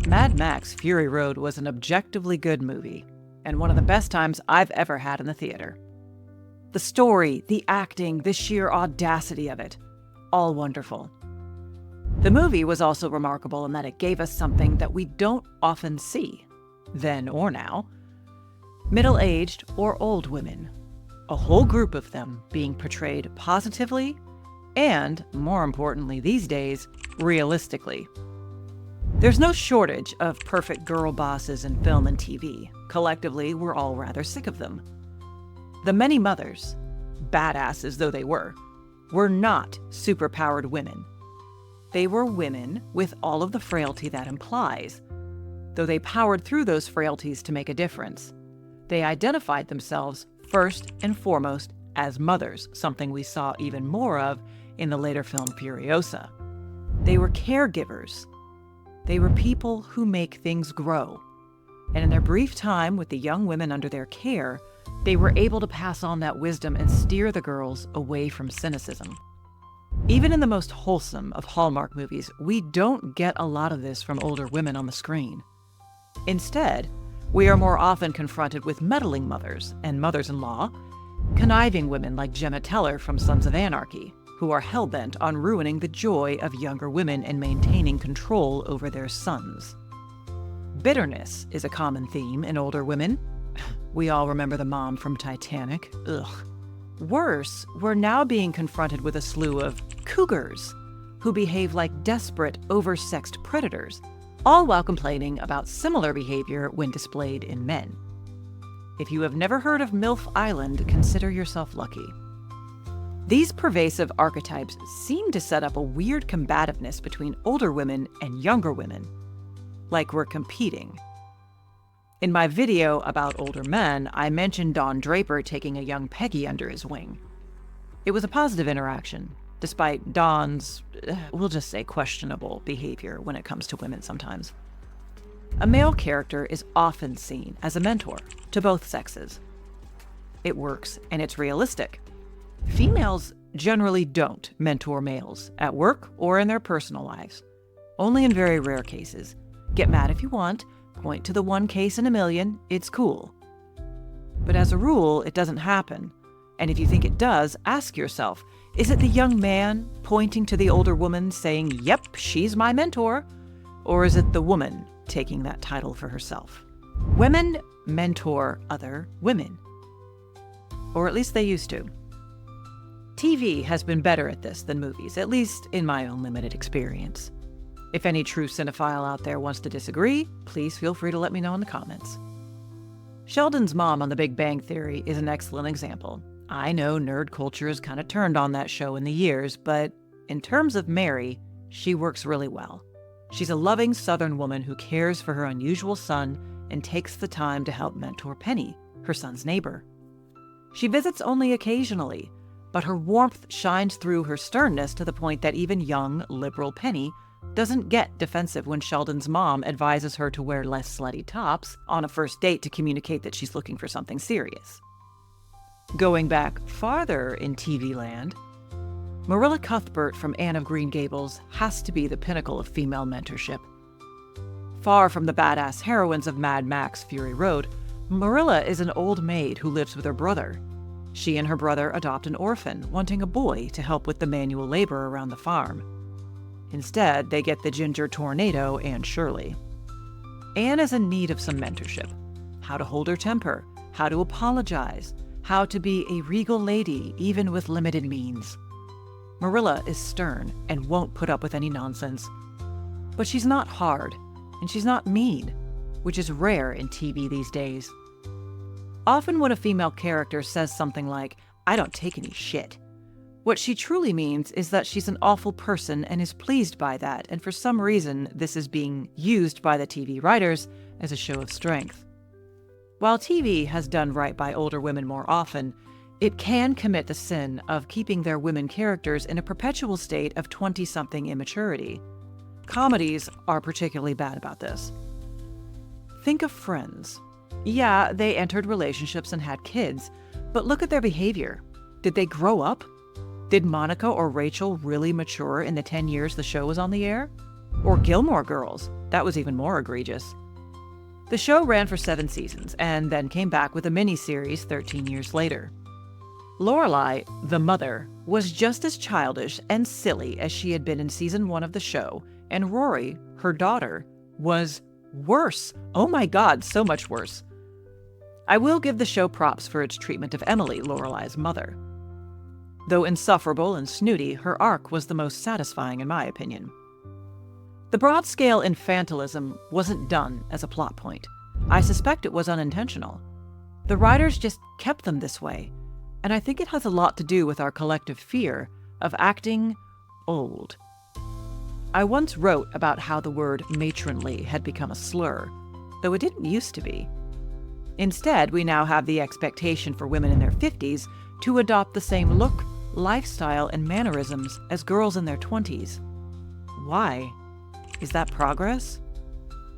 Mad Max Fury Road was an objectively good movie, and one of the best times I've ever had in the theater. The story, the acting, the sheer audacity of it, all wonderful. The movie was also remarkable in that it gave us something that we don't often see, then or now. Middle-aged or old women, a whole group of them being portrayed positively and, more importantly these days, realistically. There's no shortage of perfect girl bosses in film and TV. Collectively, we're all rather sick of them. The many mothers, badasses though they were not superpowered women. They were women with all of the frailty that implies, though they powered through those frailties to make a difference. They identified themselves first and foremost as mothers, something we saw even more of in the later film Furiosa. They were caregivers. They were people who make things grow. And in their brief time with the young women under their care, they were able to pass on that wisdom and steer the girls away from cynicism. Even in the most wholesome of Hallmark movies, we don't get a lot of this from older women on the screen. Instead, we are more often confronted with meddling mothers and mothers-in-law, conniving women like Gemma Teller from Sons of Anarchy, who are hell-bent on ruining the joy of younger women and maintaining control over their sons. Bitterness is a common theme in older women. We all remember the mom from Titanic. Ugh. Worse, we're now being confronted with a slew of cougars who behave like desperate, oversexed predators, all while complaining about similar behavior when displayed in men. If you have never heard of MILF Island, consider yourself lucky. These pervasive archetypes seem to set up a weird combativeness between older women and younger women, like we're competing. In my video about older men, I mentioned Don Draper taking a young Peggy under his wing. It was a positive interaction, despite Don's, we'll just say questionable behavior when it comes to women sometimes. A male character is often seen as a mentor to both sexes. It works and it's realistic. Females generally don't mentor males at work or in their personal lives. Only in very rare cases. Get mad if you want, point to the one case in a million, it's cool. But as a rule, it doesn't happen. And if you think it does, ask yourself, is it the young man pointing to the older woman saying, yep, she's my mentor? Or is it the woman taking that title for herself? Women mentor other women. Or at least they used to. TV has been better at this than movies, at least in my own limited experience. If any true cinephile out there wants to disagree, please feel free to let me know in the comments. Sheldon's mom on The Big Bang Theory is an excellent example. I know nerd culture has kind of turned on that show in the years, but in terms of Mary, she works really well. She's a loving Southern woman who cares for her unusual son and takes the time to help mentor Penny, her son's neighbor. She visits only occasionally, but her warmth shines through her sternness to the point that even young, liberal Penny doesn't get defensive when Sheldon's mom advises her to wear less slutty tops on a first date to communicate that she's looking for something serious. Going back farther in TV land, Marilla Cuthbert from Anne of Green Gables has to be the pinnacle of female mentorship. Far from the badass heroines of Mad Max Fury Road, Marilla is an old maid who lives with her brother. She and her brother adopt an orphan, wanting a boy to help with the manual labor around the farm. Instead, they get the ginger tornado and Shirley. Anne is in need of some mentorship. How to hold her temper, how to apologize, how to be a regal lady even with limited means. Marilla is stern and won't put up with any nonsense. But she's not hard, and she's not mean, which is rare in TV these days. Often when a female character says something like, "I don't take any shit," what she truly means is that she's an awful person and is pleased by that, and for some reason this is being used by the TV writers as a show of strength. While TV has done right by older women more often, it can commit the sin of keeping their women characters in a perpetual state of 20-something immaturity. Comedies are particularly bad about this. Think of Friends. Yeah, they entered relationships and had kids, but look at their behavior. Did they grow up? Did Monica or Rachel really mature in the 10 years the show was on the air? Or Gilmore Girls, that was even more egregious. The show ran for 7 seasons and then came back with a miniseries 13 years later. Lorelai, the mother, was just as childish and silly as she had been in season 1 of the show, and Rory, her daughter, was worse. Oh my God, so much worse. I will give the show props for its treatment of Emily, Lorelai's mother. Though insufferable and snooty, her arc was the most satisfying in my opinion. The broad-scale infantalism wasn't done as a plot point. I suspect it was unintentional. The writers just kept them this way, and I think it has a lot to do with our collective fear of acting old. I once wrote about how the word matronly had become a slur, though it didn't used to be. Instead, we now have the expectation for women in their 50s to adopt the same look, lifestyle, and mannerisms as girls in their 20s. Why? Is that progress?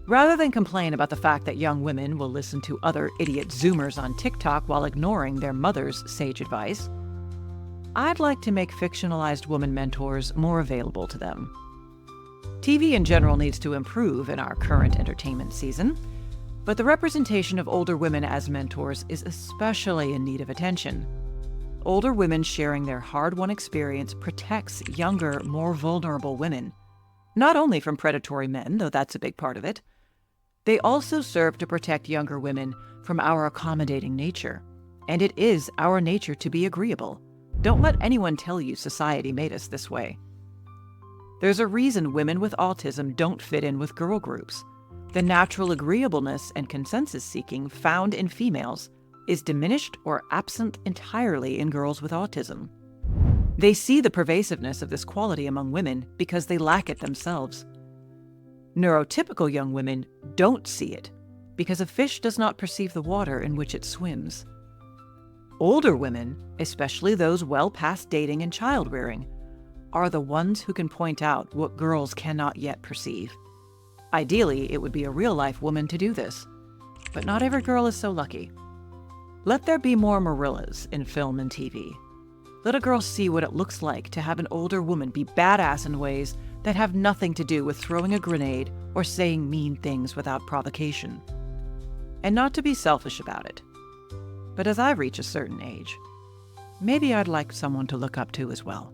Rather than complain about the fact that young women will listen to other idiot Zoomers on TikTok while ignoring their mother's sage advice, I'd like to make fictionalized woman mentors more available to them. TV in general needs to improve in our current entertainment season, but the representation of older women as mentors is especially in need of attention. Older women sharing their hard-won experience protects younger, more vulnerable women, not only from predatory men, though that's a big part of it. They also serve to protect younger women from our accommodating nature. And it is our nature to be agreeable. Don't let anyone tell you society made us this way. There's a reason women with autism don't fit in with girl groups. The natural agreeableness and consensus-seeking found in females is diminished or absent entirely in girls with autism. They see the pervasiveness of this quality among women because they lack it themselves. Neurotypical young women don't see it because a fish does not perceive the water in which it swims. Older women, especially those well past dating and child-rearing, are the ones who can point out what girls cannot yet perceive. Ideally, it would be a real-life woman to do this, but not every girl is so lucky. Let there be more Marillas in film and TV. Let a girl see what it looks like to have an older woman be badass in ways that have nothing to do with throwing a grenade or saying mean things without provocation. And not to be selfish about it, but as I reach a certain age, maybe I'd like someone to look up to as well.